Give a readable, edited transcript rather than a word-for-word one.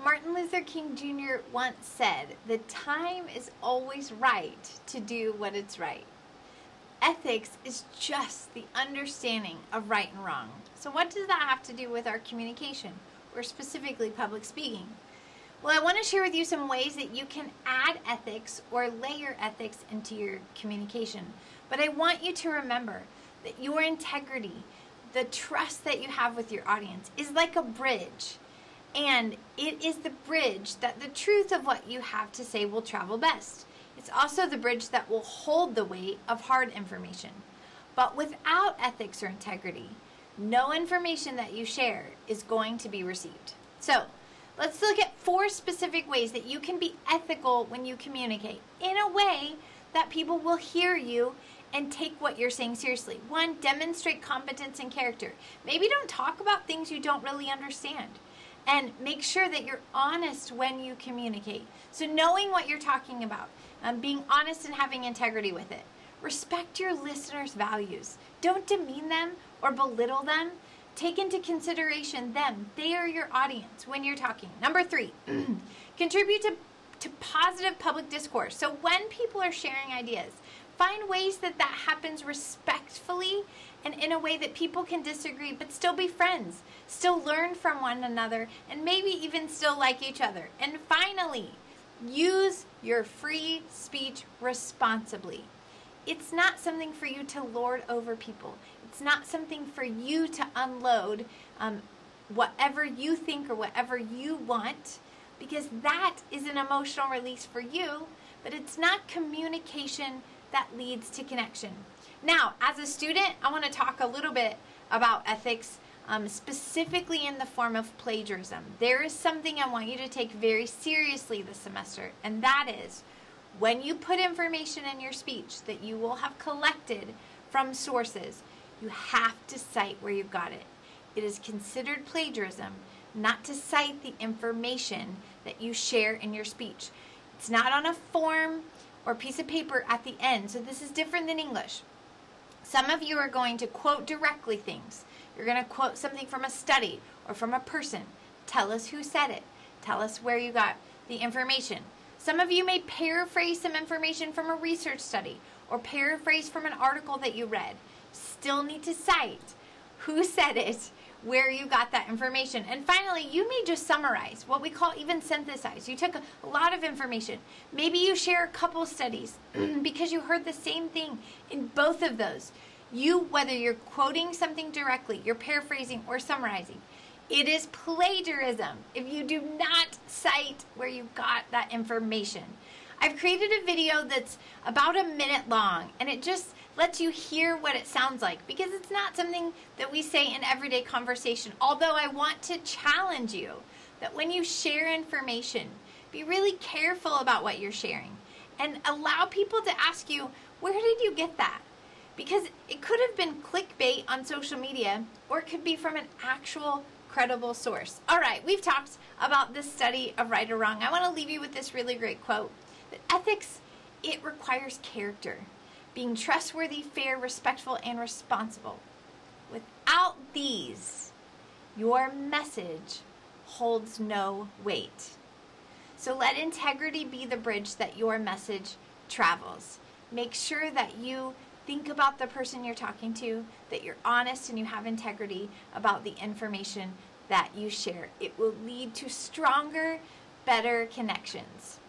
Martin Luther King Jr. once said, "The time is always right to do what is right." Ethics is just the understanding of right and wrong. So what does that have to do with our communication, or specifically public speaking? Well, I want to share with you some ways that you can add ethics or layer ethics into your communication. But I want you to remember that your integrity, the trust that you have with your audience, is like a bridge. And it is the bridge that the truth of what you have to say will travel best. It's also the bridge that will hold the weight of hard information. But without ethics or integrity, no information that you share is going to be received. So, let's look at 4 specific ways that you can be ethical when you communicate in a way that people will hear you and take what you're saying seriously. 1, demonstrate competence and character. Maybe don't talk about things you don't really understand. And make sure that you're honest when you communicate. So knowing what you're talking about, being honest and having integrity with it. Respect your listeners' values. Don't demean them or belittle them. Take into consideration them. They are your audience when you're talking. Number 3, contribute to positive public discourse. So when people are sharing ideas, find ways that happens respectfully and in a way that people can disagree but still be friends, still learn from one another, and maybe even still like each other. And finally, use your free speech responsibly. It's not something for you to lord over people. It's not something for you to unload whatever you think or whatever you want, because that is an emotional release for you, but it's not communication that leads to connection. Now, as a student, I want to talk a little bit about ethics, specifically in the form of plagiarism. There is something I want you to take very seriously this semester, and that is when you put information in your speech that you will have collected from sources, you have to cite where you got it. It is considered plagiarism not to cite the information that you share in your speech. It's not on a form or piece of paper at the end, so this is different than English. Some of you are going to quote directly things. You're going to quote something from a study or from a person. Tell us who said it. Tell us where you got the information. Some of you may paraphrase some information from a research study or paraphrase from an article that you read. Still need to cite who said it, where you got that information. And finally, you may just summarize, what we call even synthesize. You took a lot of information. Maybe you share a couple studies because you heard the same thing in both of those. Whether you're quoting something directly, you're paraphrasing or summarizing, it is plagiarism if you do not cite where you got that information. I've created a video that's about a minute long, and it just lets you hear what it sounds like, because it's not something that we say in everyday conversation. Although I want to challenge you that when you share information, be really careful about what you're sharing and allow people to ask you, where did you get that? Because it could have been clickbait on social media, or it could be from an actual credible source. All right, we've talked about this study of right or wrong. I want to leave you with this really great quote. That ethics, it requires character. Being trustworthy, fair, respectful, and responsible. Without these, your message holds no weight. So let integrity be the bridge that your message travels. Make sure that you think about the person you're talking to, that you're honest and you have integrity about the information that you share. It will lead to stronger, better connections.